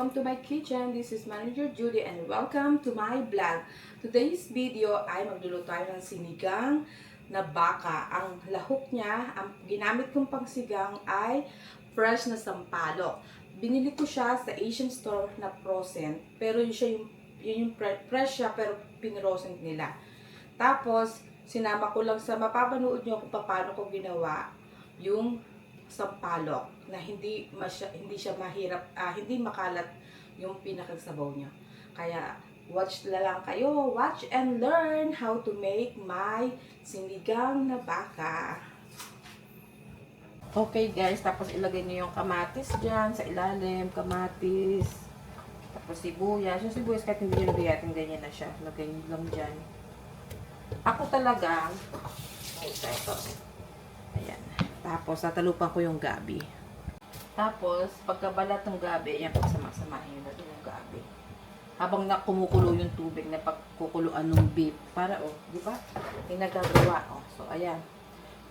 welcome to my kitchen. This is Manager Judy and welcome to my vlog. Today's video ay magluluto tayo ng sinigang na baka. Ang lahok niya, ang ginamit kong pangsigang ay fresh na sampalok. Binili ko siya sa Asian store na frozen, pero yun yung fresh siya pero pinrosen nila. Tapos, sinama ko lang sa mapapanood nyo kung paano ko ginawa yung sampalok na hindi siya mahirap, hindi makalat yung pinakasabaw niya. Kaya watch na lang kayo, watch and learn how to make my sinigang na baka. Okay guys, tapos ilagay niyo yung kamatis dyan sa ilalim, kamatis. Tapos sibuyas. Yung sibuyas kahit hindi nyo lagayatin, ganyan na siya. Lagay nyo lang dyan. Ako talaga, ito. Ayan. Tapos, tatalupan ko yung gabi. Tapos, pagkabalat ng gabi, ayan, pagsama-samahin nyo natin yung gabi. Habang kumukulo yung tubig na pagkukuluan ng beef. Para, di ba? Yung nagagawa, So, ayan.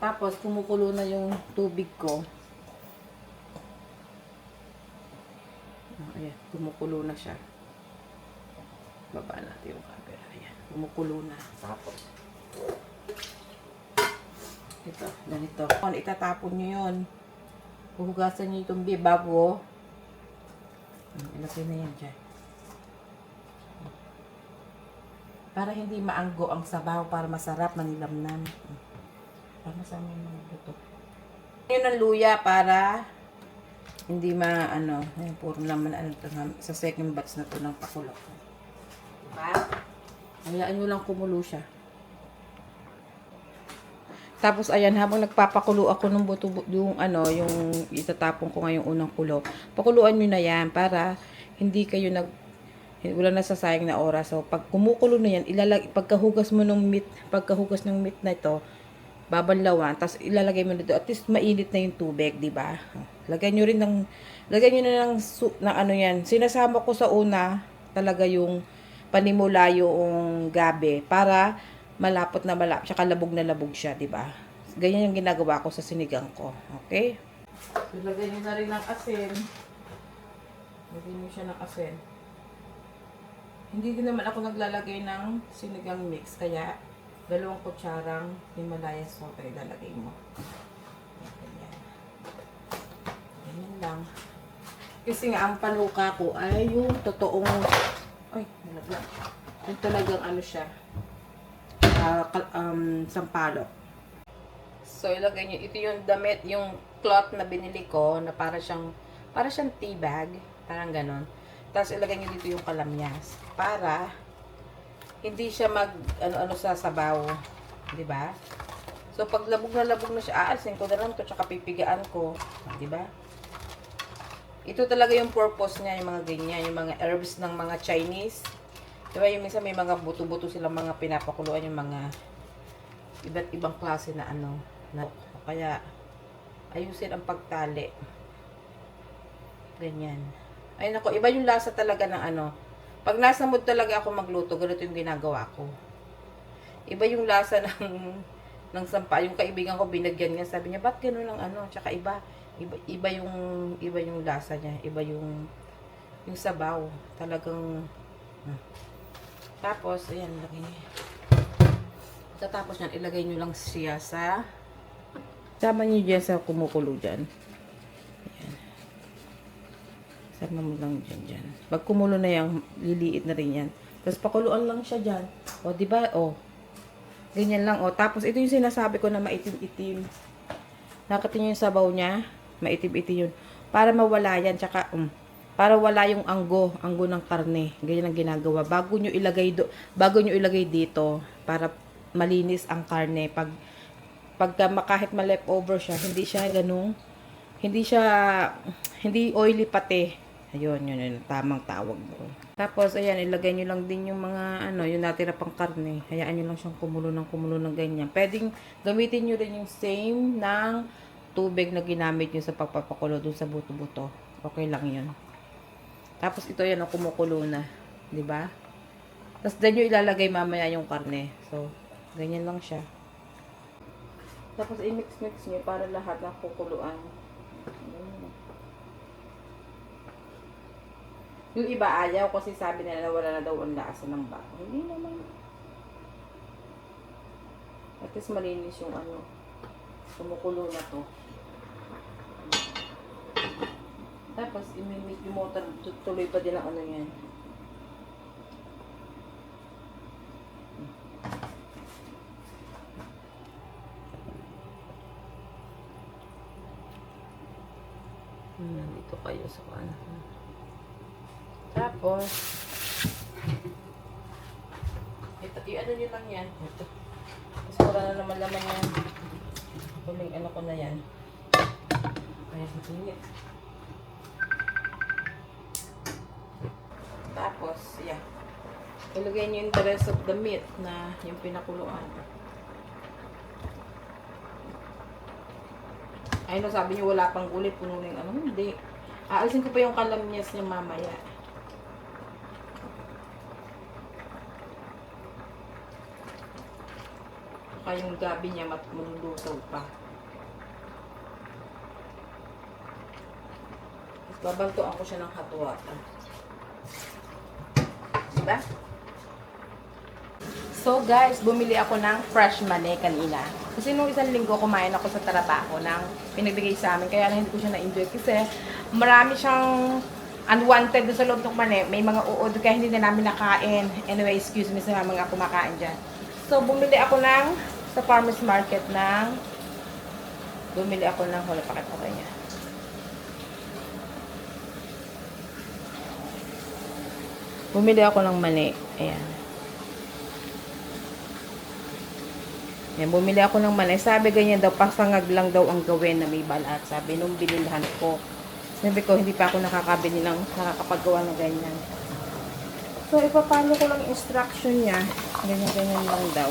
Tapos, kumukulo na yung tubig ko. Ayan, kumukulo na siya. Baba natin yung camera. Ayan, kumukulo na. Tapos, ito, ganito. Kung itatapon nyo yun, huhugasan nyo itong beef bago. Ilagay na yan dyan. Para hindi maanggo ang sabaw, para masarap, manilamnam. Para masama yung mga buto. Yun ang luya para hindi puro naman sa second batch na to ng pakulo. Diba? Hayaan nyo lang kumulo siya. Tapos ayan, habang nagpapakulo ako ng buto, yung itatapon ko ngayong unang kulo. Pakuluan niyo na yan para hindi kayo wala nasasayang na oras. So pag kumukulo na yan, pagkahugas ng meat na ito, babanlawan, tapos ilalagay mo na doon. At least mainit na yung tubig, di ba? Lagyan niyo na ng yan. Sinasama ko sa una talaga yung panimula yung gabi para malapot na malapot, tsaka labog na labog siya, di ba? Ganyan yung ginagawa ko sa sinigang ko. Okay? So, lagyan nyo na rin ng asin. Lagyan nyo siya ng asin. Hindi din naman ako naglalagay ng sinigang mix, kaya 2 kutsarang Himalaya salt ay ilalagay mo. Ganyan. Ganyan lang. Kasi nga, ang panuka ko ay yung totoong, nalaglag. Yung talagang siya, sampalok. So, ilagay nyo. Ito yung damit, yung cloth na binili ko, na para siyang tea bag. Parang ganon. Tapos, ilagay nyo dito yung kalamyas. Para, hindi siya sa sabaw. Diba? So, pag labog na siya, aasin ko na lang ito, tsaka pipigaan ko. Diba? Ito talaga yung purpose niya, yung mga ganyan, yung mga herbs ng mga Chinese. Diba, yung minsan may mga buto-buto silang mga pinapakuluan, yung mga iba't ibang klase na kaya ayusin ang pagtali. Ganyan. Ay nako, iba yung lasa talaga ng Pag nasa mood talaga ako magluto, ganito yung ginagawa ko. Iba yung lasa ng sampa. Yung kaibigan ko binagyan niya, sabi niya, "Ba't gano'n ang Tsaka iba yung lasa niya, iba yung sabaw. Talagang Tapos, ayan, ilagay niyo. Tapos yan, ilagay nyo lang siya sama nyo dyan sa kumukulo dyan. Ayan. Sama mo lang dyan. Pag kumulo na yan, liliit na rin yan. Tapos pakuluan lang siya dyan. Diba? Ganyan lang. Tapos ito yung sinasabi ko na maitim-itim. Nakita nyo yung sabaw niya? Maitim-itim yun. Para mawala yan. Tsaka, para wala yung anggo ng karne. Ganyan ang ginagawa. Bago nyo ilagay dito, para malinis ang karne. Kahit ma-leftover siya, hindi oily pati. Ayun, yun, tamang tawag doon. Tapos, ayan, ilagay nyo lang din yung mga, yung natira pang karne. Hayaan nyo lang siyang kumulo ng ganyan. Pwedeng gamitin nyo rin yung same ng tubig na ginamit nyo sa pagpapakulo doon sa buto-buto. Okay lang yun. Tapos ito yan, kumukulo na, 'di ba? Tapos diyan yung ilalagay mamaya yung karne. So, ganyan lang siya. Tapos i-mix niyo para lahat ng kukuluan. Yung iba ayaw kasi sabi nila na wala na daw ang lasa ng baka. Hindi naman. At least malinis yung ano. Kumukulo na to. Tapos, imimik yung motor. Tuloy pa din ang ano yan. Nandito kayo sa ano. Tapos, ito, i-ano nyo lang yan. Ito. Tapos, wala na naman laman yan. Huling ano ko na yan. Ayan, init. Tapos, yeah. Ilagay nyo yung the rest of the meat na yung pinakuluan. Ay, no, sabi nyo wala pang gulay, puno na yung ano. Hindi. Aalisin ko pa yung kalamyas niya mamaya. Saka yung gabi niya malulusaw pa. Tapos babantuan ko siya ng hatuwatan. Diba? So guys, bumili ako ng fresh mani kanina. Kasi nung isang linggo kumain ako sa trabaho ng pinagbigay sa amin. Kaya hindi ko siya na-enjoy kasi marami siyang unwanted sa loob ng mani. May mga uod kaya hindi na namin nakain. Anyway, excuse me sa mga kumakain dyan. So bumili ako sa farmer's market bumili ako ng wala pakita ko niya. Bumili ako ng mani. Ayan. Yan, bumili ako ng mani. Sabi ganyan daw, pasangag lang daw ang gawin na may balat. Sabi nung binilhan ko. Sabi ko, hindi pa ako nakakapagawa ng ganyan. So, ipapalo ko lang yung instruction niya. Ganyan-ganyan lang daw.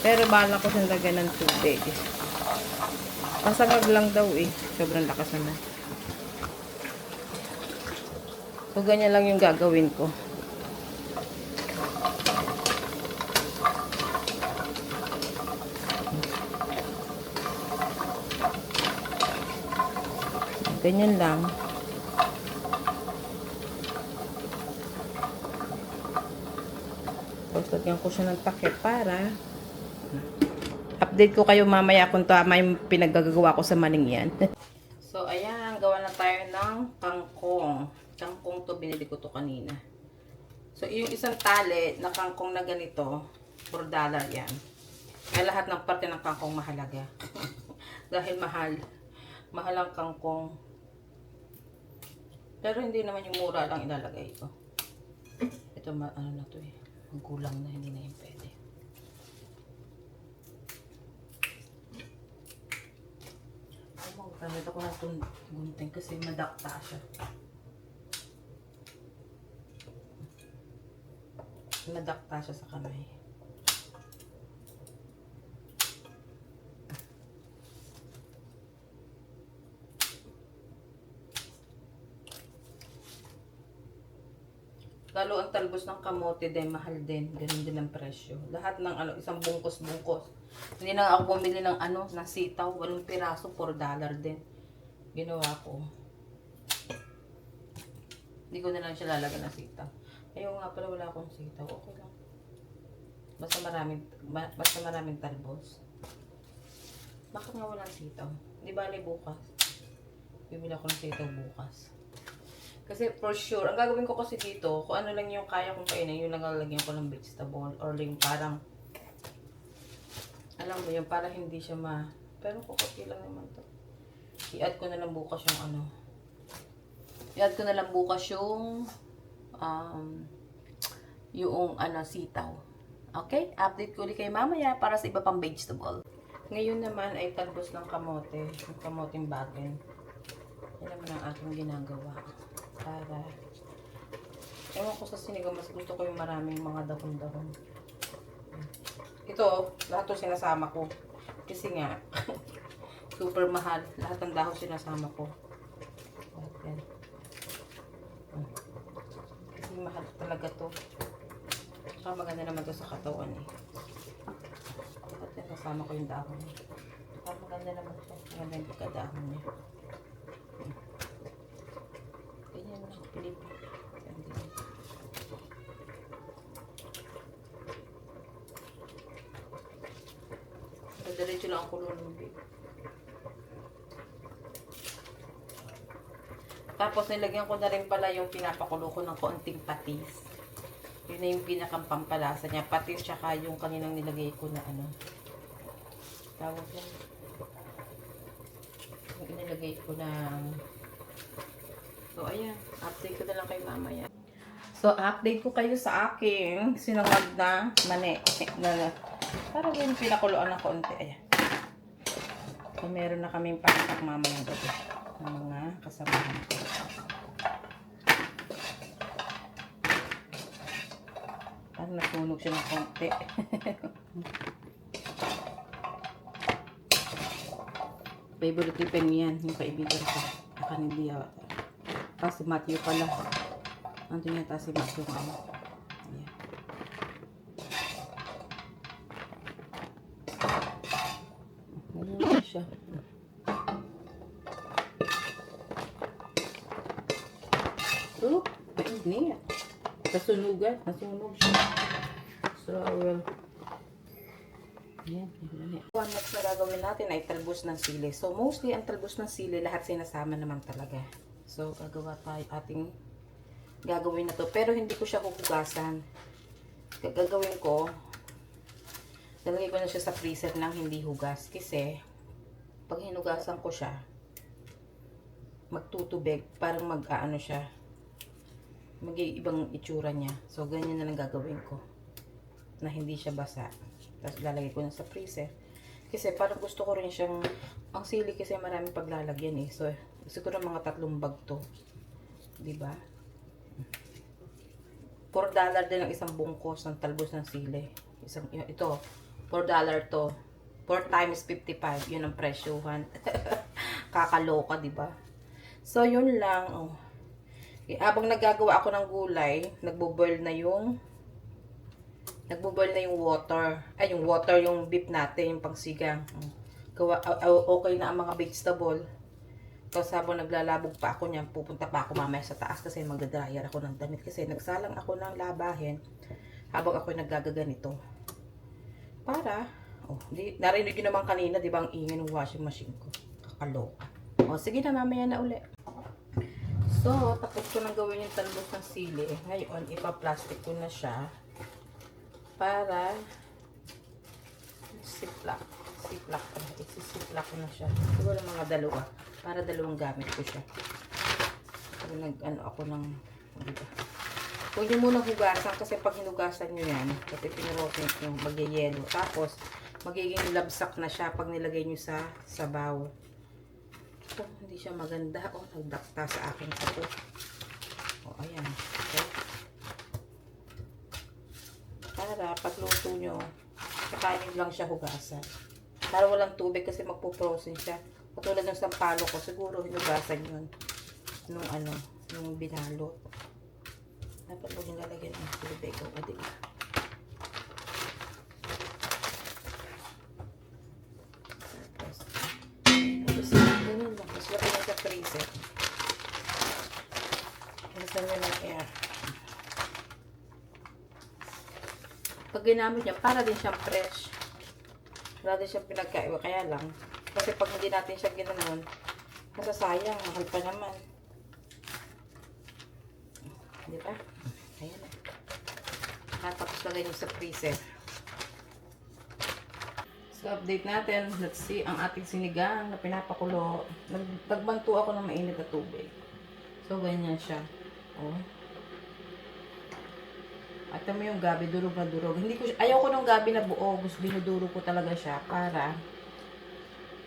Pero bala ko siyang lagyan ng tubig. Pasangag lang daw eh. Sobrang lakas naman. So, ganyan lang yung gagawin ko. Ganyan lang. Tapos lagyan ko siya ng takip para update ko kayo mamaya kung tama yung pinaggagawa ko sa maning yan. So, ayan. Gawa na tayo ng kangkong. Kangkong to, binili ko to kanina. So, yung isang tali na kangkong na ganito, $4 yan. Kaya lahat ng parte ng kangkong mahalaga. Dahil mahal. Mahal ang kangkong. Pero hindi naman yung mura lang ilalagay ko. Ito, ano na to eh. Magkulang na, hindi na yung pwede. Gamit ako na gunting kasi madakta siya. Madakta siya sa kamay. Lalo ang talbos ng kamote din, mahal din. Ganun din ang presyo. Lahat ng isang bungkos-bungkos. Hindi na ako bumili ng ng sitaw. 8 piraso, $4 din. Ginawa ko. Hindi ko na lang siya lalagyan ng sitaw. Ayaw nga pala, wala akong sitaw. Okay lang. Basta maraming talbos. Bakit nga walang sitaw? Di bali bukas. Bibili ako ng sitaw bukas. Kasi for sure, ang gagawin ko kasi dito, kung ano lang yung kaya kong kainin, yung nagalagyan ko ng vegetable or yung parang, alam mo yun, para hindi siya pero kukunti lang naman to. I-add ko na lang bukas yung i-add ko na lang bukas yung sitaw. Okay? Update ko ulit kayo mamaya para sa iba pang vegetable. Ngayon naman ay talbos ng kamote, yung kamoting bagay. Yan naman ang aking ginagawa. Para, ewan ko sa sinigang, mas gusto ko yung maraming mga dahon-dahon. Ito, lahat to sinasama ko. Kasi nga, super mahal. Lahat ng dahon sinasama ko. Yan. Kasi mahal talaga to. Saka maganda naman to sa katawan eh. Dapat nasasama ko yung dahon. Saka maganda naman to. Maganda yung pagkadahon niya. Ganyan lang. Pilip. Diretso lang ang kulo ng big. Tapos nilagyan ko na rin pala yung pinapakulo ko ng konting patis. Yun na yung pinakang pampalasa niya. Patis tsaka yung kaninang nilagay ko na ano. Tawag yan. Yung inilagay ko na... So, ayan. Update ko na lang kay mamaya. So, update ko kayo sa aking sinangag na mani. Parang yung pinakuluan ng konti. Ayan. So, meron na kaming patak mamayang gabi. Ng mga kasamahan ko. Parang nasunog siya ng konti. Favorite tipen yan. Yung kaibigan ko. Kaniliya. Tapos si Matthew pala. Ano niya? Tapos si Matthew ano. Ayan. Nalulog siya. Oh, mainit niya. Nasunugan. Nasunog siya. So, well. Ayan. One next na gagawin natin ay talbos ng sili. So, mostly ang talbos ng sili, lahat sinasama naman talaga. So, gagawa tayo ating gagawin na to. Pero hindi ko siya huhugasan. Gagawin ko, lalagay ko na siya sa freezer ng hindi hugas. Kasi, pag hinugasan ko siya, magtutubig. Parang mag-aano siya. Mag-ibang itsura niya. So, ganyan na lang gagawin ko. Na hindi siya basa. Tapos, lalagay ko na sa freezer. Kasi, parang gusto ko rin siyang, ang sili kasi maraming paglalagyan eh. So, siguro mga 3 bag to. Diba? $4 din ang isang bungkos ng talbos ng sili. Ito, $4 to. 4 times 55. Yun ang presyuhan. Kakaloka, diba? So, yun lang. Oh. Habang nagagawa ako ng gulay, nagbo-boil na yung water. Ay, yung water, yung beef natin, yung pangsigang. Okay na ang mga vegetable. Tapos habang naglalabog pa ako niyan, pupunta pa ako mamaya sa taas kasi magdadryer ako ng damit. Kasi nagsalang ako ng labahin habang ako nagagaganito. Para, narinig nyo naman kanina, di ba, ang ingay ng washing machine ko. Kakaloka. Sige na, mamaya na uli. So, tapos ko nang gawin yung talbos ng sili. Ngayon, ipa-plastic ko na siya para siplak ko na siya. Siguro mga 2 para 2 gamit ko siya. So, ako ng diba? Huwag nyo muna hugasan kasi pag hinugasan nyo yan, kasi pinarotin nyo, mag-yelo. Tapos, magiging labsak na siya pag nilagay nyo sa sabaw. So, hindi siya maganda. Nagdakta sa aking sapo. Ayan. Okay. Para pagluto nyo, kakainin lang siya hugasan. Para walang tubig kasi magpo-frozen siya. Katulad ng sampalo ko, siguro hinugasan yun. Nung binalot. Dapat huwag yung lalagyan ng tubig. Diba? Ganun lang. Mas laki yung sa freezer. Ilasan nyo ng air. Pag ginamit niya, para din siyang fresh. Wala din siyang pinagkaiwa. Kaya lang, kasi pag hindi natin siya ginanon, masasayang. Mahal pa naman. Diba? Ayan na. Tapos lagay nyo sa freezer. So, update natin. Let's see, ang ating sinigang na pinapakulo. Nagbanto ako ng mainit na tubig. So, ganyan siya. At mo yung gabi, durog na durog. Ayaw ko ng gabi na buo. Gusto dinuduro ko talaga siya para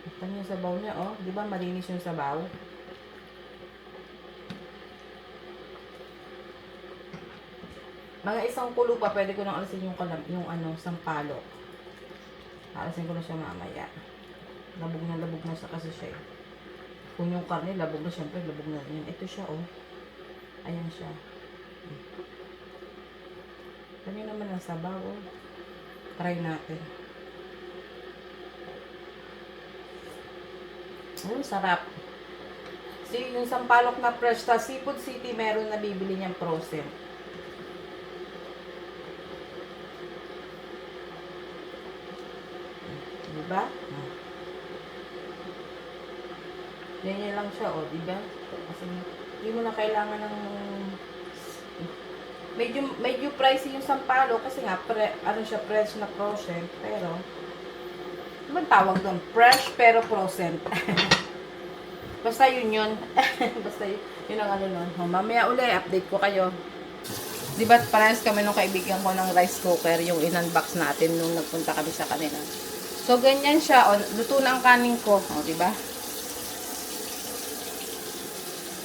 ito yung sabaw niya, di ba malinis yung sabaw? Mga isang kulo pa, pwede ko nang alisin yung sampalo. Alisin ko na siya mamaya. Labog na siya kasi siya. Kung yung karne, labog na, syempre, labog na rin. Ito siya, Ayan siya. Kanya naman ang sabaw, Try natin. Sarap. Si yung sampalok na fresh sa Seafood City, meron na bibili niyang frozen. Diba? Ganyan lang siya, oh, diba? Kasi hindi mo na kailangan ng medyo pricey yung sampalok kasi nga ano siya, fresh na frozen, pero ano bang tawag doon? Fresh pero frozen. Basta yun. Basta yun ang ano nun. Oh, mamaya uli, update ko kayo. Diba parehas kami nung kaibigan ko ng rice cooker, yung in-unbox natin nung nagpunta kami sa kanila. So, ganyan siya. O, luto na ang kanin ko. O, diba?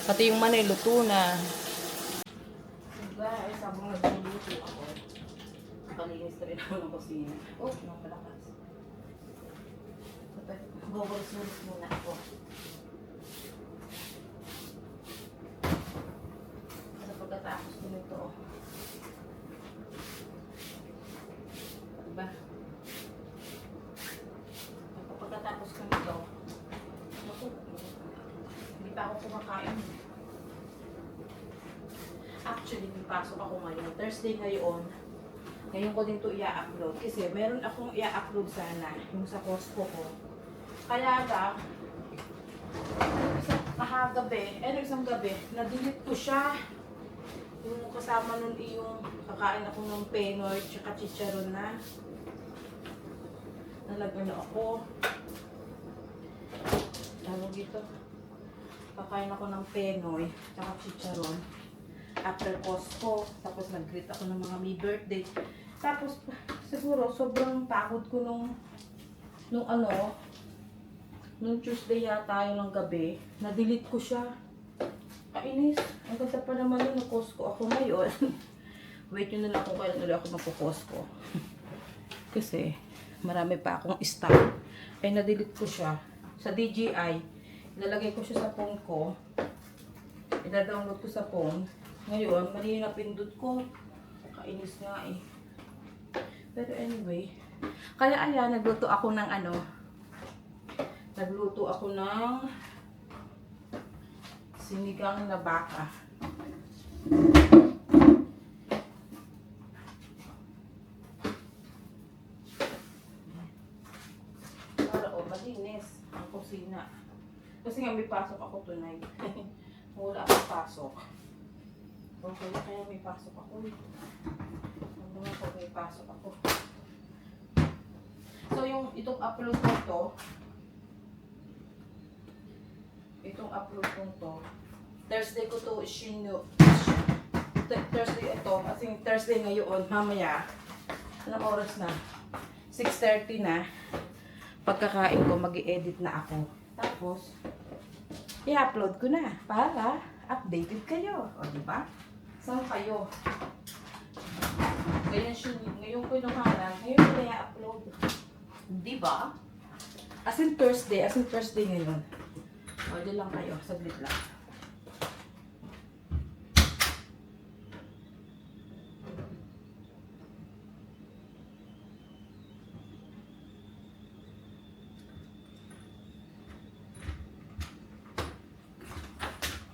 Pati yung manay, luto na. Diba? Ay, sabong nagluluto ako. Nakalinis na rin ako ng kusina. Oh, napalakas. Gugulis-gulis muna ako. Sa pagkatapos ko nito. Diba? Pagkatapos ko nito, hindi pa ako kumakain. Actually, may pasok ako ngayon. Thursday ngayon. Ngayon ko din ito i-upload. Kasi meron akong i-upload sana. Yung sa Costco ko. Kaya ba, isang gabi, na-delete ko siya. Yung kasama nun yung kakain ako ng penoy tsaka chicharon na. Nalagyan na ako. Tawag dito. Kakain ako ng penoy tsaka chicharon. After Costco. Tapos nag-greet ako ng mga may birthday. Tapos siguro sobrang pagod ko nung Tuesday yata yung ng gabi. Na-delete ko siya. Kainis. Ang ganda pa naman yun. Nag-Costco ako ngayon. Wait nyo na lang kung kailan ulit ako magpo-Costco. Kasi marami pa akong stock. Ay na-delete ko siya. Sa DJI. Ilalagay ko siya sa phone ko. Ida-download ko sa phone. Ngayon, mali yung napindot ko. Kainis nga eh. Pero anyway. Kaya ayan, nagluto ako ng sinigang na baka. Para malinis ang kusina. Kasi nga may pasok ako tonight. Wala akong pasok. Okay, kaya may pasok ako. Ano naman ko may pasok ako. So yung itong upload ko to, Thursday ko to Thursday ito, kasi Thursday ngayon, mamaya, anong oras na? 6:30 na. Pagkakain ko, mag-i-edit na ako. Tapos, i-upload ko na para updated kayo. O, diba? Saan kayo? Ganyan siya, ngayon ko inuhanan, ngayon ko na i-upload. Diba? As in Thursday ngayon. O, di lang kayo, saglit lang.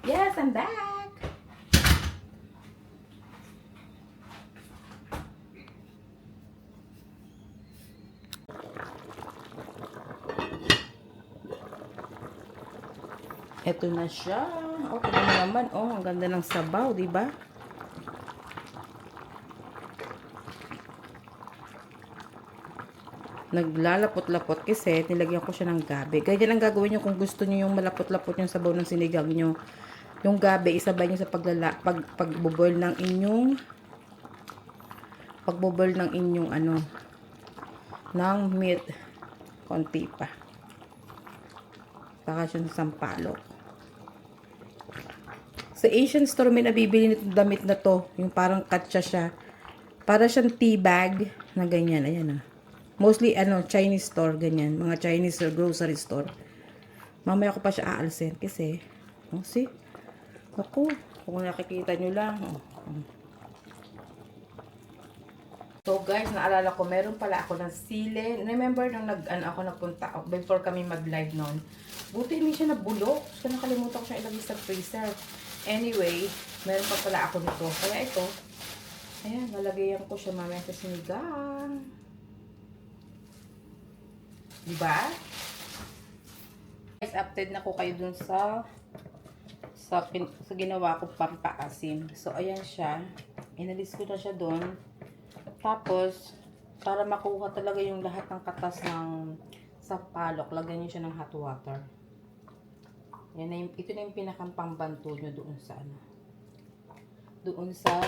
Yes, I'm back! Ito na siya. Okay naman. Oh, ang ganda ng sabaw, di ba? Naglalapot-lapot kasi nilagyan ko siya ng gabi. Ganyan ang gagawin nyo kung gusto nyo yung malapot-lapot yung sabaw ng sinigang nyo. Yung gabi, isabay nyo sa pagboboil ng inyong ng meat. Konti pa. Saka siya sa sampalok. Sa Asian store may nabibili nitong damit na to. Yung parang katsa siya. Para siyang tea bag na ganyan. Ayan ah. Mostly Chinese store ganyan. Mga Chinese grocery store. Mamaya ko pa siya aalsin. Kasi, see? Ako, kung nakikita nyo lang. So guys, naalala ko, meron pala ako ng sili. Remember nung ako napunta, before kami mag-live noon. Buti hindi siya nabulok. So nakalimutan ko siya ilagay sa freezer. Anyway, meron pa pala ako nito. Kaya ito, ayan, nalagayan ko siya mamaya sa sinigang. Diba? Guys, update na ko kayo dun sa ginawa ko pampaasim. So, ayan siya. Inalis ko na siya dun. Tapos, para makuha talaga yung lahat ng katas ng sampalok, lagyan niyo siya ng hot water. Yan na yung, ito na yung pinakampambanto nyo doon sa ano. Doon sa,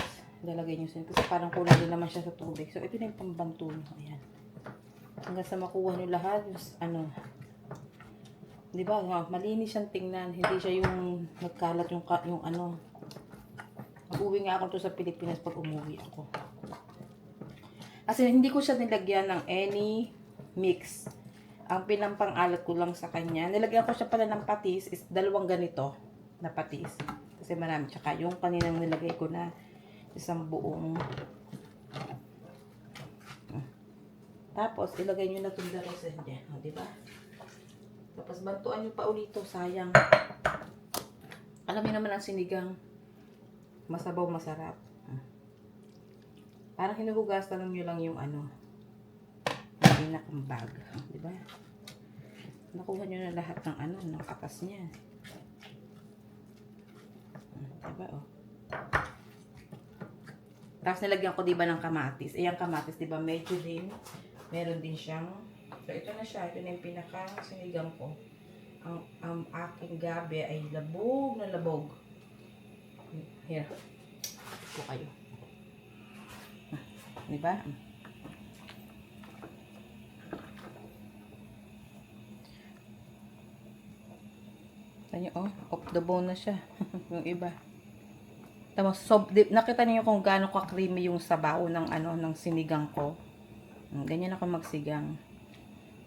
lalagay nyo siya. Kasi parang kulang din naman siya sa tubig. So, ito na yung pambanto nyo. Ayan. Hanggang sa makuha nyo lahat, ano, di ba, malinis siyang tingnan. Hindi siya yung nagkalat yung ano. Mag-uwi nga ako to sa Pilipinas pag umuwi ako. Kasi hindi ko siya nilagyan ng any mix. Ang pinampang-alat ko lang sa kanya. Nilagyan ko siya pala ng patis. Is dalawang ganito na patis. Kasi marami. Tsaka yung kaninang nilagay ko na isang buong. Tapos, ilagay nyo na itong darasan dyan. Di ba? Tapos, bantuan nyo pa ulito. Sayang. Alam niyo naman ang sinigang. Masabaw, masarap. Parang hinuhugasan nyo lang yung ano. Pinakang bag. Di ba? Nakuha nyo na lahat ng ano, ng katas niya. Di ba, oh. Tapos, nilagyan ko, di ba, ng kamatis. Yung kamatis, di ba, medyo din. Meron din siyang, so ito na siya, ito na yung pinaka-sinigang ko. Ang aking gabi ay labog na labog. Here. Ito kayo. Diba? Tanyo, oh, off the bone na siya. Yung iba. Tapos, so, nakita niyo kung gaano ka-creamy yung sabaw ng, ano, ng sinigang ko. Ganyan ako magsigang.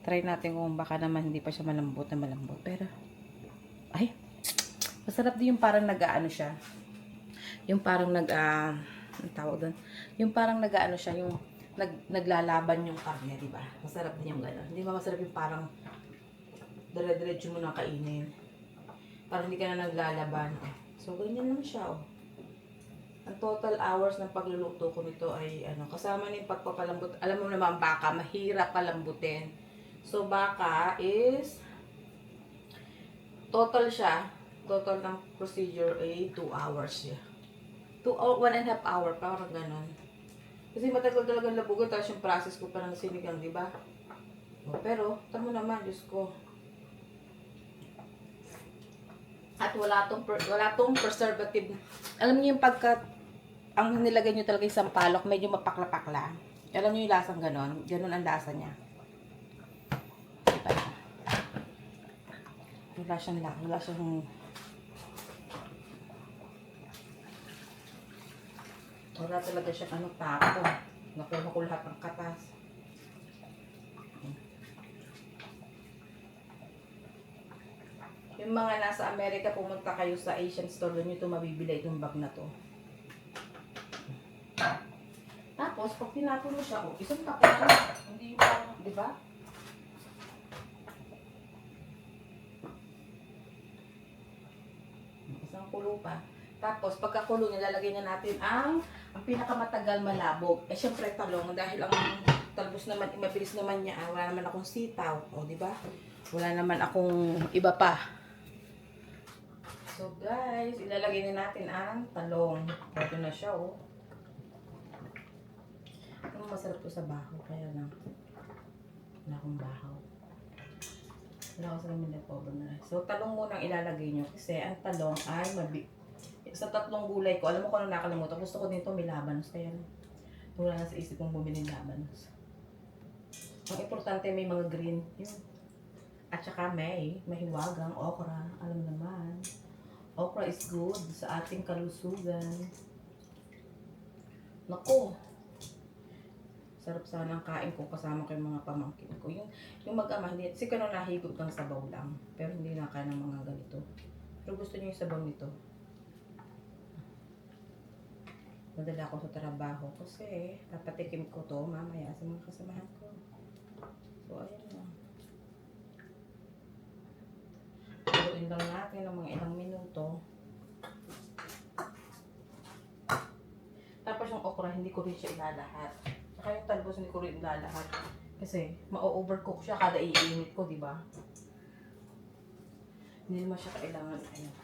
Try natin kung baka naman hindi pa siya malambot na malambot. Pero, ay, masarap din yung parang nag-aano siya. Yung parang ang tawag doon? Yung parang nag-aano siya, yung naglalaban yung karne, di ba? Masarap din yung gano'n. Hindi ba masarap yung parang dire-diretso mo na kainin. Parang hindi ka na naglalaban. So, ganyan lang siya, oh. Ang total hours ng pagluluto ko nito ay ano, kasama na yung pagpapalambot. Alam mo naman baka, mahirap palambutin. So baka is total siya, total ng procedure ay 2 hours siya. 1.5 hour, parang ganon. Kasi matagal talaga labugan, tapos yung process ko pa ng sinigang, di ba? Pero, tamo naman, Diyos ko. At wala tong preservative. Alam niyo yung ang nilagay niyo talaga yung sampalok, medyo mapakla-pakla. Alam niyo yung lasang ganon? Ganon ang lasa niya. Diba? Wala talaga siyang ano, tapo. Nakuha ko lahat ng katas. Yung mga nasa Amerika, pumunta kayo sa Asian store, doon nyo ito mabibili itong bag na to. Tapos, pag tinapon mo siya, isang tapon na. Hindi yung parang, di ba? Isang kulo pa. Tapos, pagkakulo, nilalagay na natin ang pinakamatagal malabog. Eh, syempre, talong. Dahil ang talbos naman, mabilis naman niya. Wala naman akong sitaw. O, di ba? Wala naman akong iba pa. So guys, ilalagay na natin ang talong. Ito na siya, oh. Masarap to sa bahaw, kaya lang wala akong bahaw. Wala ako sa namin na pobre na rice. So talong munang ilalagay nyo kasi ang talong ay sa tatlong gulay ko, alam mo kung ano nakalimutan, gusto ko dito may labanos, kaya wala na sa isip kong bumili ng labanos. Ang importante may mga green yun. At saka may mahiwagang okra, alam naman. Okra is good sa ating kalusugan. Naku, sarap sana ang kain ko kasama ko yung mga pamangkin ko. Yung mag-ama, hindi, kasi kano nahigop ng sabaw lang. Pero hindi na kaya ng mga ganito. Pero gusto niyo yung sabaw nito. Nadala ako sa trabaho kasi papatikim ko to mamaya sa mga kasamahan ko. So, ayan na. Haluin lang natin ng mga ilang minuto. Tapos yung okra, hindi ko rin siya ilalahat. Saka yung talbos, hindi ko rin ilalahat. Kasi, ma-overcook siya kada iinit ko, di ba? Hindi naman siya kailangan. Ayun.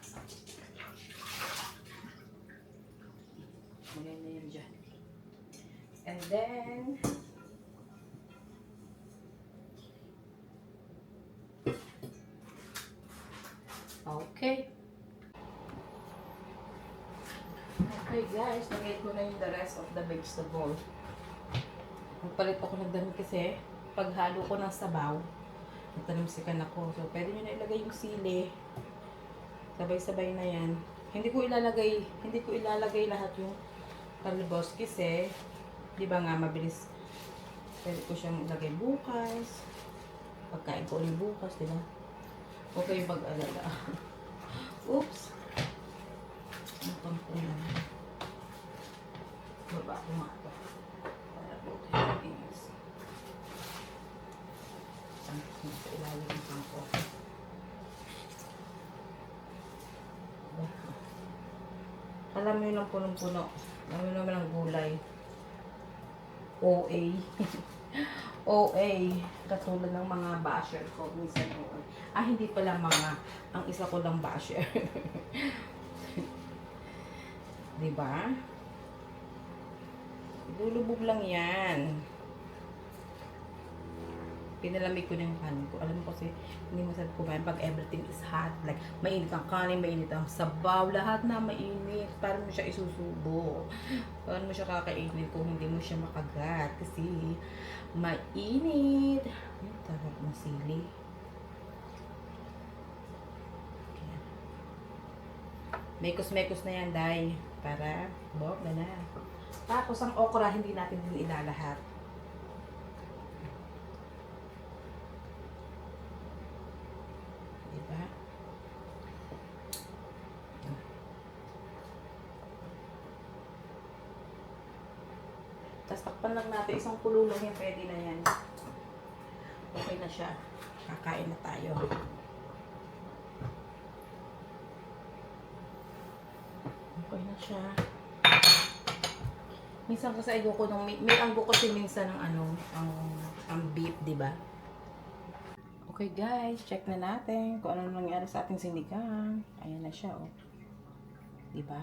Maganda na yun dyan. And then, okay. Okay guys, nag-eat ko na yung the rest of the vegetable. Magpalit ako ng damit kasi paghalo ko ng sabaw, nagtanumsikan ako. So, pwede nyo na ilagay yung sili. Sabay-sabay na yan. Hindi ko ilalagay lahat yung talbos kasi, di ba nga, mabilis. Pwede ko siyang ilagay bukas. Pagkain ko ulit bukas, di ba? Okay, pag-alala. Oops! Ang pangkunan. Baba ko nga ito. Para po ito yung inis. Sa ilalim ng pangko. Alam mo yun lang punong-puno. Alam mo naman ang gulay. OA. OA. Katulad ng mga basher ko. Minsan OA. Hindi pala mga. Ang isa ko lang basher. Diba? Lulubog lang yan. Pinalamig ko na yung kanin ko. Alam mo kasi, hindi masarap kumain pag everything is hot. Like, mainit ang kanin, mainit ang sabaw, lahat na mainit. Paano mo siya isusubo? Paano mo siya kakainin kung hindi mo siya makagat? Kasi, mainit. Ay, tawag ng sili. Mekos-mekos na yan, day. Para, bongga na. Tapos, ang okra, hindi natin din ilalahat. Diba? Tapos, takpan lang natin. Isang kulo lang yan. Pwede na yan. Okay na siya. Kakain na tayo. Okay na siya. Minsan kasi ayoko nung may anggo kasi minsan ng ano, ang beef, 'di ba? Okay guys, check na natin kung ano nangyari sa ating sinigang. Ayan na siya, oh. 'Di ba?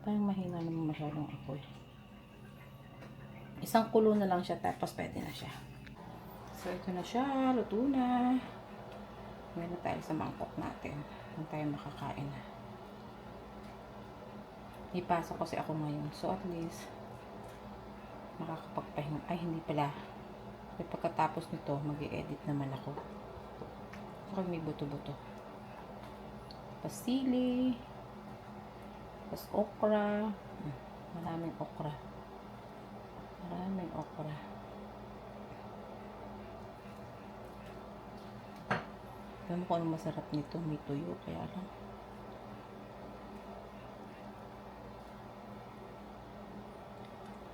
Parang mahina naman masyadong apoy. Isang kulo na lang siya tapos pwede na siya. So ito na siya, luto na. Ngayon na tayo sa mangkok natin. Kung tayo makakain na. Ipasok kasi ako ngayon. So, at least, makakapagpahinga. Ay, hindi pala. Kasi pagkatapos nito, mag-i-edit naman ako. So, may buto-buto. Pasili. Tapos, okra. Maraming okra. Maraming okra. Alam mo kung ano masarap nito. May tuyo. Kaya lang.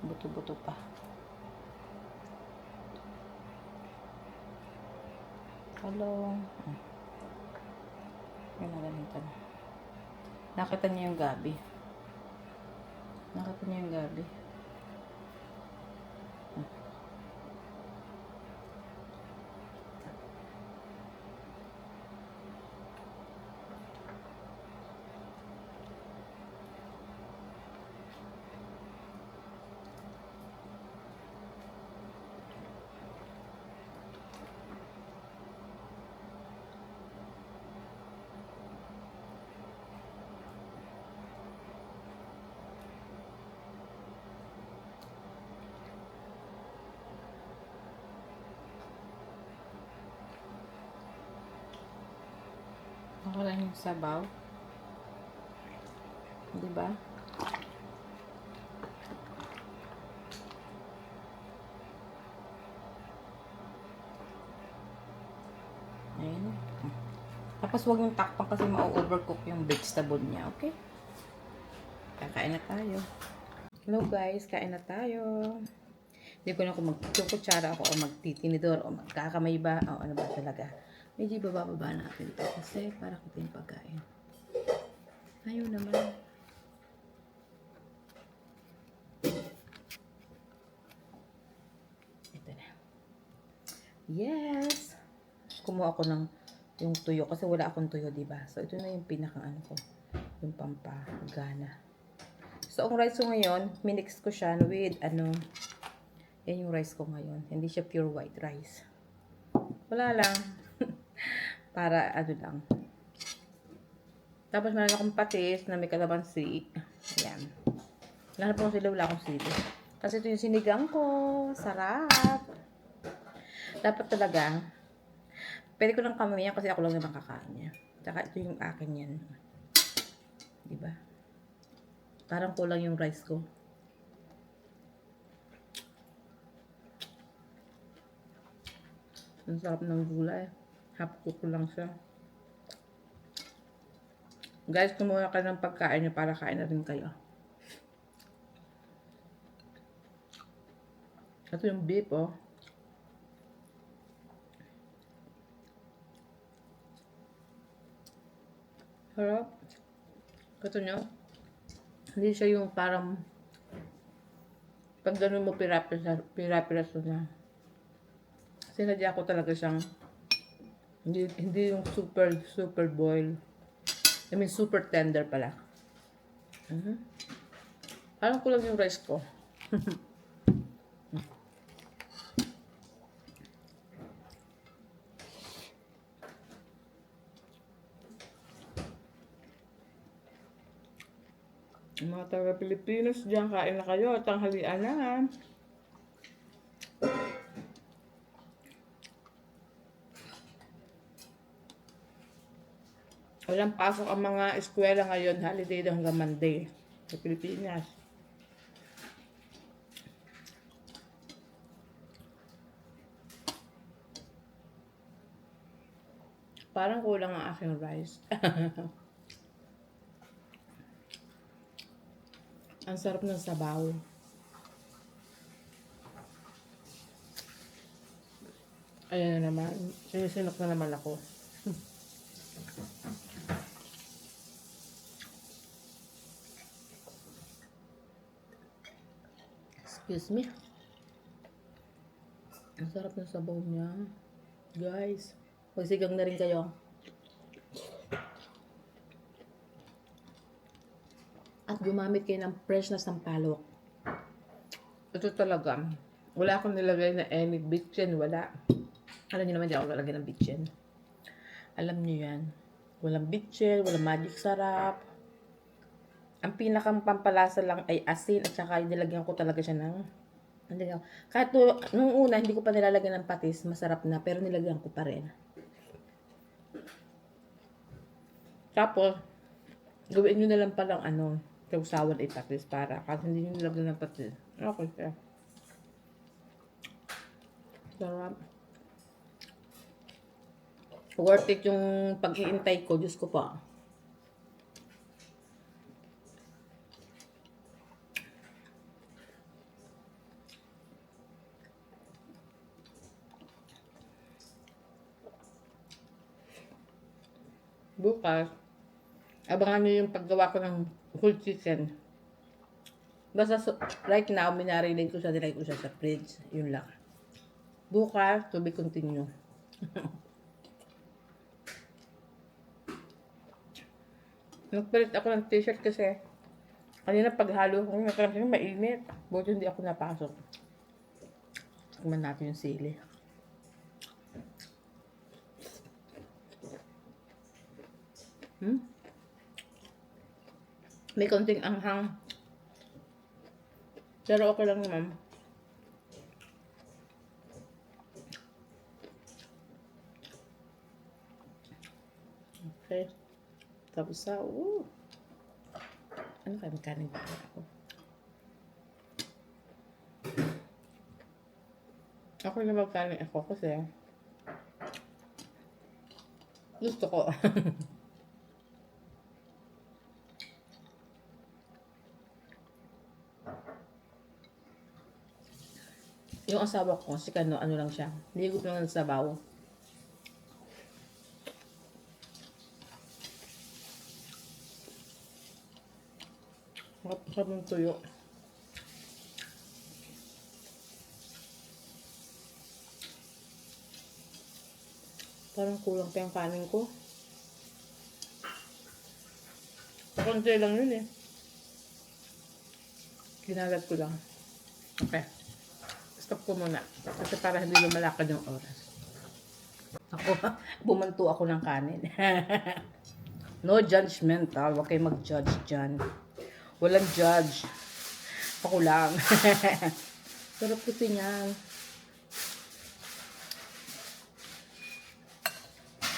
Buto-buto pa. Talong. Yan na ganito na. Nakita niya yung gabi. Nakita niya yung gabi. Ako lang yung sabaw. Diba? Ayan. Tapos huwag yung takpan kasi ma-overcook yung vegetable niya. Okay? Kakain na tayo. Hello guys, kain na tayo. Hindi ko na kung magkukutsara ako o magtitinidor o magkakamay ba o ano ba talaga. Medyo bababa natin ito kasi para kita yung pagkain. Ayaw naman. Ito na. Yes! Kumuha ako ng yung tuyo kasi wala akong tuyo, diba? So, ito na yung pinaka ano ko. Yung pampagana. So, ang rice ko ngayon, minix ko siya with ano, yan yung rice ko ngayon. Hindi siya pure white rice. Wala lang. Para ano lang. Tapos meron akong patis na may kalamansi. Ayan. Lahat po sila wala akong sili. Kasi ito yung sinigang ko. Sarap. Dapat talaga, pwede ko lang kamayan kasi ako lang naman kakain niya. Tsaka ito yung akin yan. Diba? Parang kulang yung rice ko. Ang sarap ng gulay. Half cook lang siya. Guys, kumuha ka ng pagkain niyo para kain na rin kayo. Ito yung beef, oh. Harap. Ito nyo. Hindi siya yung parang pag ganun mo pirapiraso na. Sinadya ko talaga siyang hindi yung super boil. I mean super tender pala. Parang kulang yung rice ko. Mga taga Pilipinas dyan, kain na kayo. Tanghalian na. Walang pasok ang mga eskwela ngayon. Holiday hanggang Monday sa Pilipinas. Parang kulang ang aking rice. Ang sarap ng sabaw. Ayan na naman. Sinisinok na naman ako. Excuse me. Ang sarap ng sabaw niya. Guys, magsigang na rin kayo. At gumamit kayo ng fresh na sampalok. Ito talaga. Wala akong nilagay na any bitchin. Wala. Alam niyo naman di ako lalagay ng bitchin. Alam niyo yan. Walang bitchin, walang magic sarap. Ang pinakang pampalasa lang ay asin at saka nilagyan ko talaga siya ng kahit nung una hindi ko pa nilalagyan ng patis, masarap na pero nilagyan ko pa rin. Tapos gawin niyo na lang palang sausawan ay patis para kasi hindi niyo nilagyan ng patis. Okay siya. Sarap. Worth it yung pag-iintay ko. Diyos ko pa. Bukas, abangan nyo yung paggawa ko ng whole chicken. Basta right now, minarinate ko siya, nilagay ko siya sa fridge. Yun lang. Bukas, to be continue. Nagpalit ako ng t-shirt kasi kanina paghalo ko kasi mainit. Buti hindi ako napasok. Tignan natin yung sili. May konting anghang. Pero okay lang naman. Okay. Tapos ano kayo magkanin pa ako? Ako na magkanin ako kasi gusto ko. Yung asawa ko, si Kano, ano lang siya. Nihigop lang ng sabaw. Masarap ng tuyo. Parang kulang pa yung kanin ko. Konti lang yun eh. Kinalat ko lang. Okay. Stop ko muna. Kasi para hindi lumalakad yung oras. Ako, bumanto ako ng kanin. No judgmental. Huwag kayo mag-judge dyan. Walang judge. Ako lang. Sarap kasi niyan.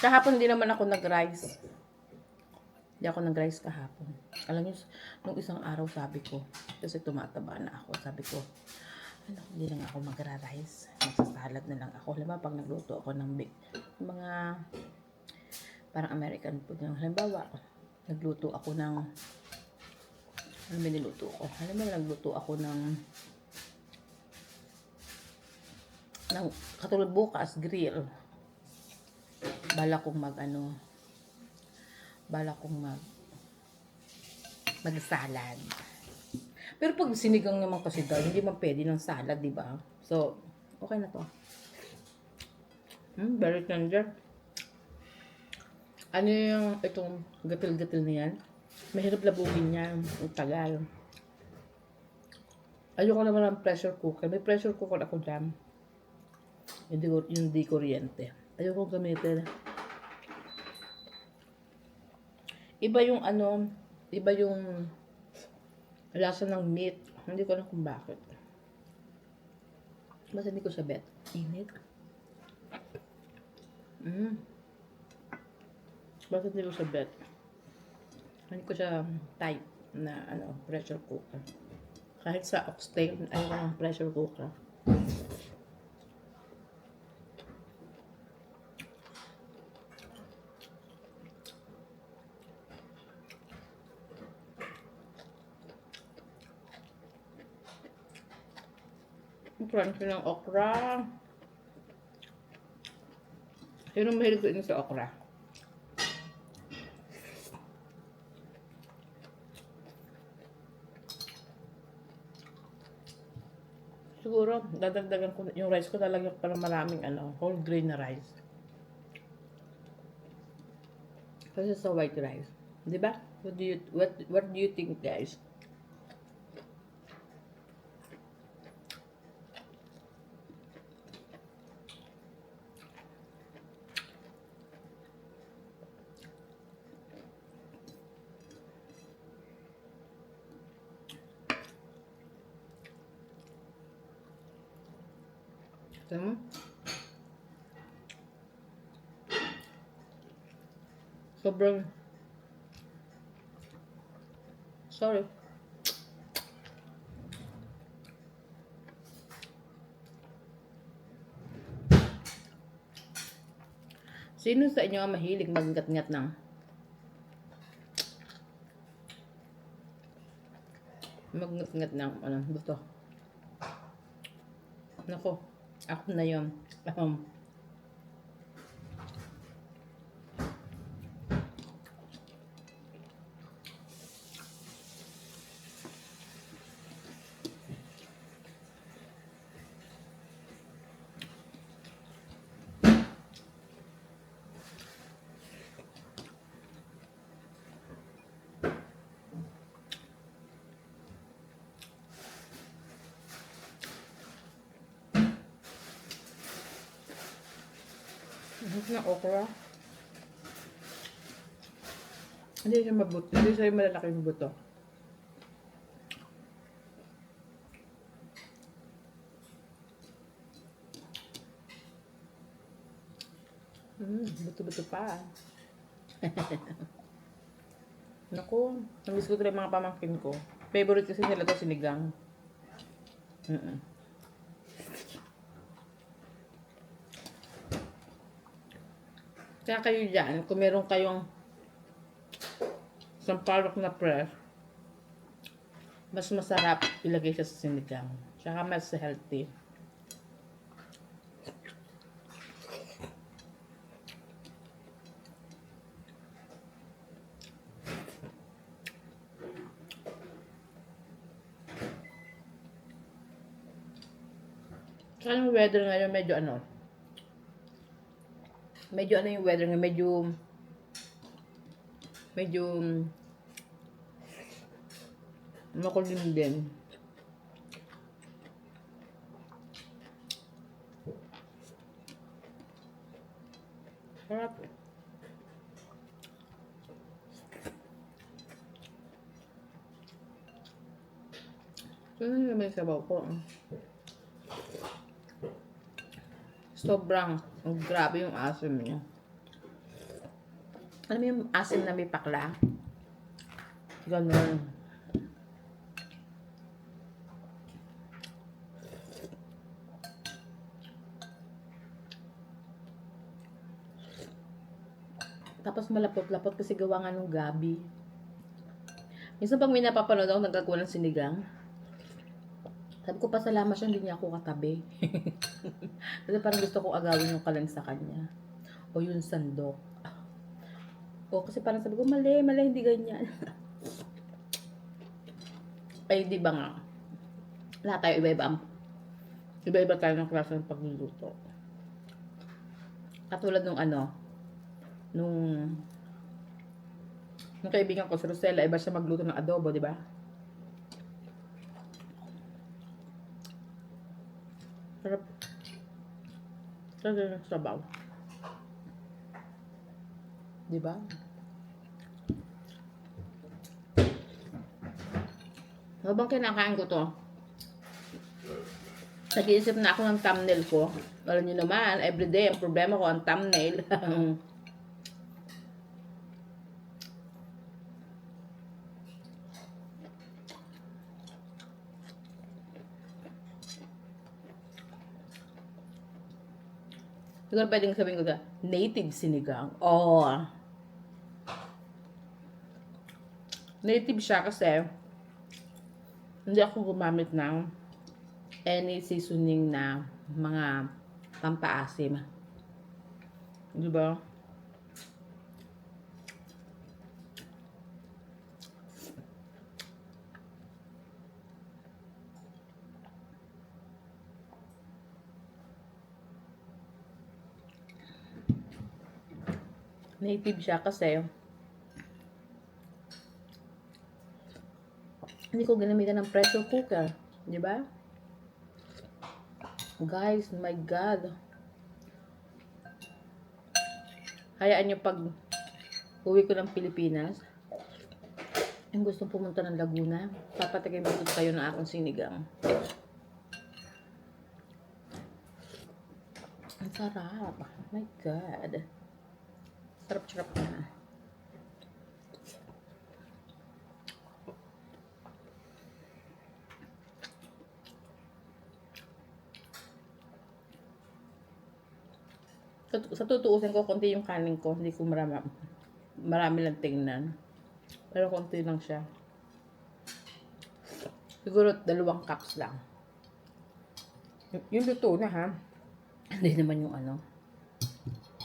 Kahapon hindi naman ako nag-rice. Hindi ako nag-rice kahapon. Alam niyo, nung isang araw sabi ko, kasi tumataba na ako, sabi ko, ano, hindi lang ako magra-rice. Magsasalad na lang ako. Halimbawa, pag nagluto ako ng mga parang American food. Halimbawa, nagluto ako ng ano ba niluto ko? Halimbawa, nagluto ako ng katulad bukas, grill. Bala kong mag-salad. Pero pag sinigang naman kasi daw, hindi man pwede ng salad, di ba? So, okay na to. Very tender. Ano yung itong gatil-gatil na yan? Mahirap labugin yan. Ang tagal. Ayoko naman ng pressure cooker. May pressure cooker ako dyan. Yung di kuryente. Ayoko gamitin. Iba yung lasa ng meat. Hindi ko alam kung bakit. Basta hindi ko sa bet. Init. Basta hindi ko sa bet. Hindi ko siya type na pressure cooker. Kahit sa oxtail, ayoko ng pressure cooker. Crunchy ng okra. Sino mahilig ko sa okra? Siguro, dadagdagan ko yung rice ko, lalagyan ko pa ng maraming whole grain na rice. Kasi sa white rice. Di ba? What do you think, guys? Tama? Sobrang sorry. Sino sa inyo ang mahilig magngat-ngat ng gusto? Nako, ako na yun. Na okra. Hindi siya mabuto. Hindi siya malalaking buto. Buto-buto pa. Naku, namiss ko tuloy mga pamangkin ko. Favorite kasi nila to sinigang. Kaya kayo dyan, kung meron kayong sampalok na press, mas masarap ilagay siya sa sinigang. Tsaka mas healthy. Kaya yung weather ngayon medyo ano. Medyo ano yung weather ngayon. Medyo makulim din. Sarap. Ano naman yung sabaw ko? Sobrang grabe yung asim niya. Alam mo yung asim na may pakla? Ganun. Tapos malapot-lapot kasi gawa nga ng gabi. Minsan pag may napapanood ako nagkakuha ng sinigang, sabi ko pasalamat siya, hindi niya ako katabi. Kasi parang gusto kong agawin yung kalan sa kanya. O yung sandok. O kasi parang sabi ko, mali, hindi ganyan. Ay, di ba nga? Lahat tayo iba-iba tayo ng klase ng pagluluto. Katulad nung nung kaibigan ko si Rosella, iba siya magluto ng adobo, di ba? Sarap. Sarap yung sabaw. Di ba? Habang kinakain ko to, nag-iisip na ako ng thumbnail ko. Alam niyo naman, everyday, ang problema ko ang thumbnail. Siguro pwedeng sabihin ko native sinigang. Oh. Native siya kasi hindi ako gumamit ng any seasoning na mga pampaasim. Di ba? Native siya kasi hindi ko ginamitan ng pressure cooker. Di ba? Guys, my God. Hayaan nyo pag uwi ko ng Pilipinas, yung gustong pumunta ng Laguna, papatikim ko kayo ng aking sinigang. Ang sarap. My God. Sarap-sarap na. Sa tutuusin ko, konti yung kanin ko. Hindi ko marami lang tingnan. Pero konti lang siya. Siguro 2 cups lang. Yung luto na ha. Hindi naman yung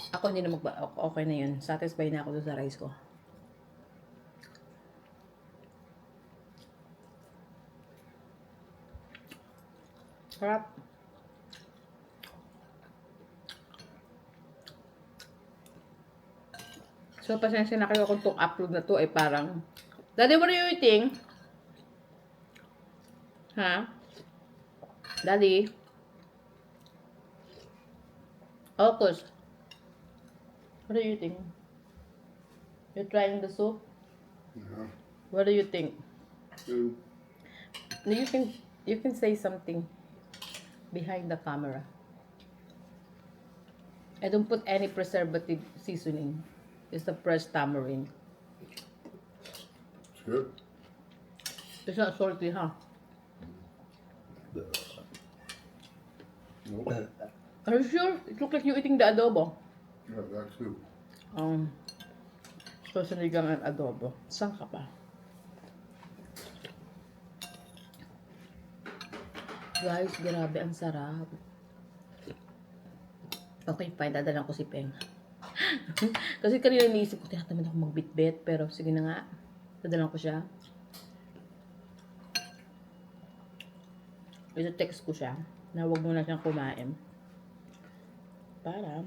Ako hindi na okay na yun. Satisfied na ako sa rice ko. Sarap. So, pasensya na kayo kung itong upload na to ay parang, Daddy, what are you eating? Ha? Daddy? Ocus. What are you eating? You're trying the soup? Yeah. What do you think? Good. You can say something behind the camera. I don't put any preservative seasoning. It's the fresh tamarind. It's good. It's not salty, huh? Nope. Are you sure? It looks like you're eating the adobo. Yeah, that too. So sinigang ang adobo. Saan ka pa? Guys, grabe, ang sarap. Okay, fine. Dadalan ko si Peng. Kasi kanina iniisip ko, tinatamad ako magbitbit. Pero sige na nga. Dadalan ko siya. Ito text ko siya. na huwag muna siyang kumain. Para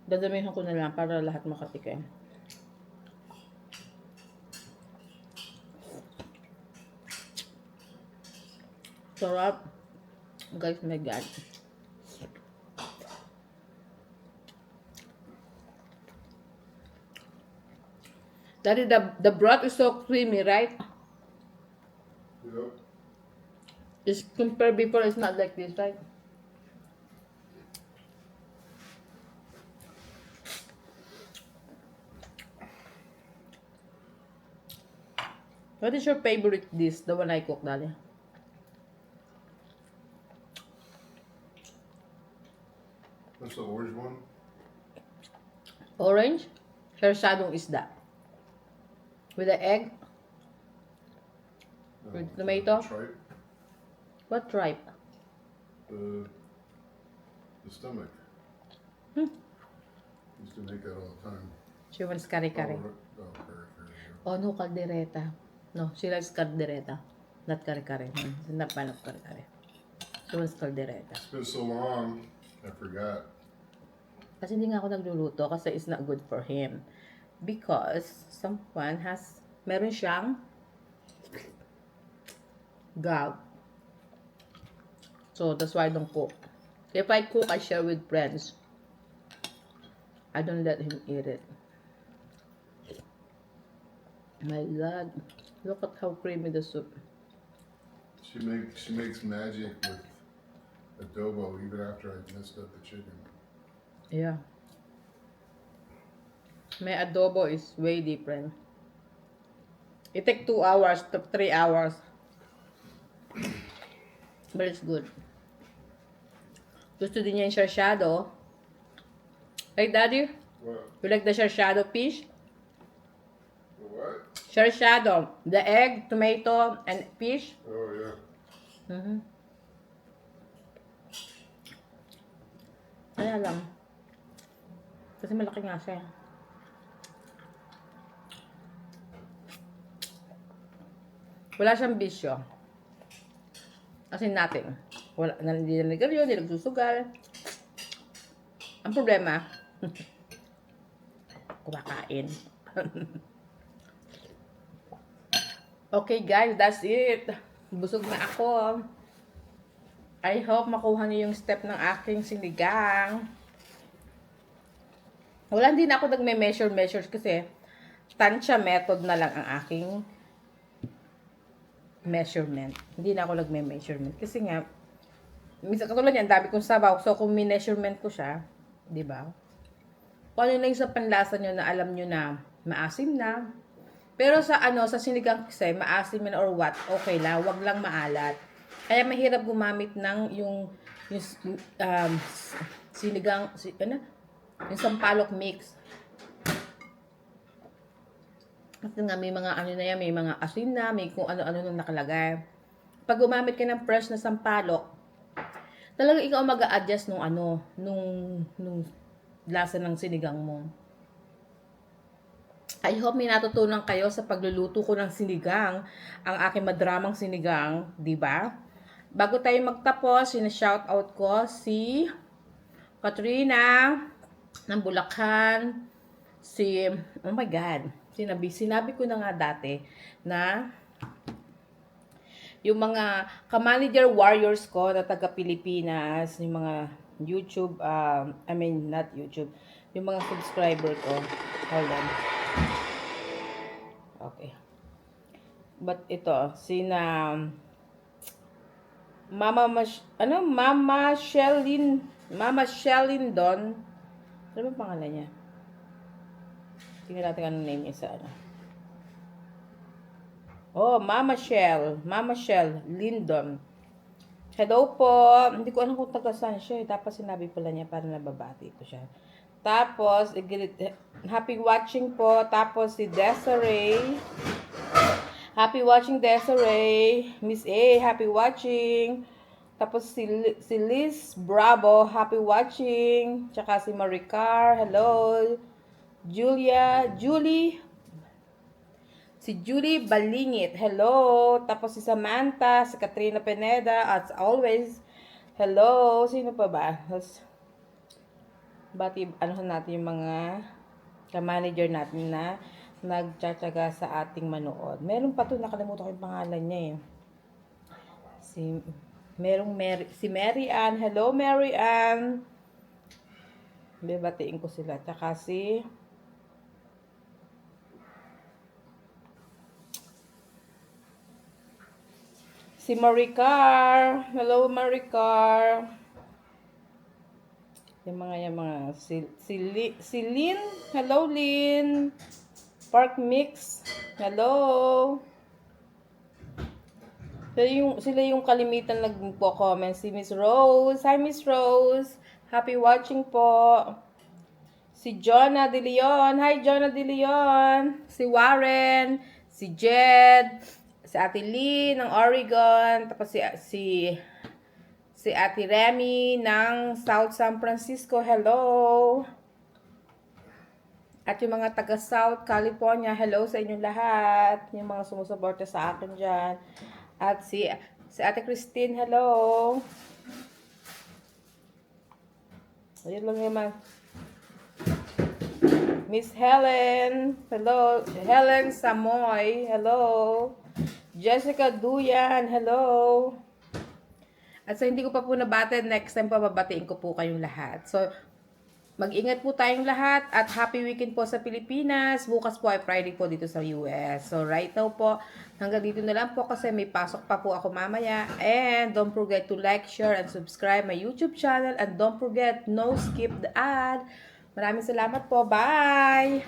dadamihan ko na lang para lahat makatikim. Sarap. Guys, my God. Daddy, the broth is so creamy, right? Yep. Just compare before, it's not like this, right? What is your favorite dish? The one I cook, Daddy? That's the orange one. Orange? Sarsadong isda. With the egg? With tomato? Tripe. What tripe? The stomach. Hmm. Used to make that all the time. She wants kare-kare. Kare-kare. Oh, no, caldereta. No, she likes caldereta. Not kare-kare. She's not fan of kare-kare. She wants caldereta. It's been so long, I forgot. Kasi hindi nga ako nagluluto kasi it's not good for him. Because someone meron siyang gout. So, that's why I don't cook. If I cook, I share with friends. I don't let him eat it. My God. Look at how creamy the soup. She makes magic with adobo even after I messed up the chicken. Yeah. My adobo is way different. It takes 2 hours to 3 hours. But it's good. Gusto din niya yung sarsyado. Right, Daddy? What? You like the sarsyado fish? The what? Sarsyado. The egg, tomato, and fish. Oh yeah. Mm-hmm. Kaya lang. Kasi malaki nga siya. Wala siyang bisyo. As in nothing. Wala, hindi na nagkaryo, hindi nagsusugal. Ang problema, kumakain. Okay guys, that's it. Busog na ako. I hope makuha niyo yung step ng aking sinigang. Wala, hindi na ako nagme-measure kasi tansya method na lang ang aking measurement. Hindi na ako nagme-measurement kasi nga minsan katulad yan, dami kong sabaw. So kung measurement ko siya, 'di ba? Kung ano lang sa panlasa nyo na alam nyo na maasim na. Pero sa sa sinigang kasi maasim na or what, okay lang, wag lang maalat. Kaya mahirap gumamit ng yung sinigang yung sampalok mix. Kasi nga may mga ano na yan, may mga asin na, may kung ano-ano nang nakalagay. Pag gumamit ka ng fresh na sampalok, talaga ikaw mag-a-adjust nung lasa ng sinigang mo. I hope may natutunan kayo sa pagluluto ko ng sinigang, ang aking madramang sinigang, di ba? Bago tayo magtapos, sina-shoutout ko si Katrina ng Bulacan, oh my God, sinabi ko na nga dati na yung mga ka-manager warriors ko na taga Pilipinas, yung mga YouTube, not YouTube, yung mga subscriber ko. Hold on. Okay. But ito, Mama Shelin Don. Ano ba pangalan niya? Tingnan natin anong name niya sa ano. Oh, Mama Shell Lindon. Hello po. Hindi ko alam kung taga saan siya. Dapat sinabi pala niya para nababati ko siya. Tapos, happy watching po. Tapos si Desiree. Happy watching Desiree. Miss A, happy watching. Tapos si Liz Bravo, happy watching. Tsaka si Maricar, hello. Julie, si Si Julie Balingit, hello. Tapos si Samantha, si Katrina Pineda, as always, hello. Sino pa ba? Bati, ano natin yung mga ka-manager natin na nagtsatsaga sa ating manood. Meron pa to, nakalimutan ko yung pangalan niya eh. Si Mary Ann. Hello, Mary Ann. Babatiin ko sila. Tsaka si Maricar. Hello, Maricar. Yung mga si Lynn. Hello, Lynn. Park Mix. Hello. Sila yung kalimitan nagpo-comment. Si Miss Rose. Hi, Miss Rose. Happy watching po. Si Jonah De Leon. Hi, Jonah De Leon. Si Warren. Si Jed. Si Ate Lee ng Oregon. Tapos si Ate Remy ng South San Francisco. Hello. At yung mga taga South California, hello sa inyong lahat. Yung mga sumusuporta sa akin dyan. At si Ate Christine, hello. Ayun lang naman. Miss Helen, hello. Helen Samoy, hello. Jessica Duyan, hello. At so hindi ko pa po nabate, next time pa babatiin ko po kayong lahat. So, mag-ingat po tayong lahat at happy weekend po sa Pilipinas. Bukas po ay Friday po dito sa US. So, right now po, hanggang dito na lang po kasi may pasok pa po ako mamaya. And don't forget to like, share, and subscribe my YouTube channel. And don't forget, no skip the ad. Maraming salamat po. Bye!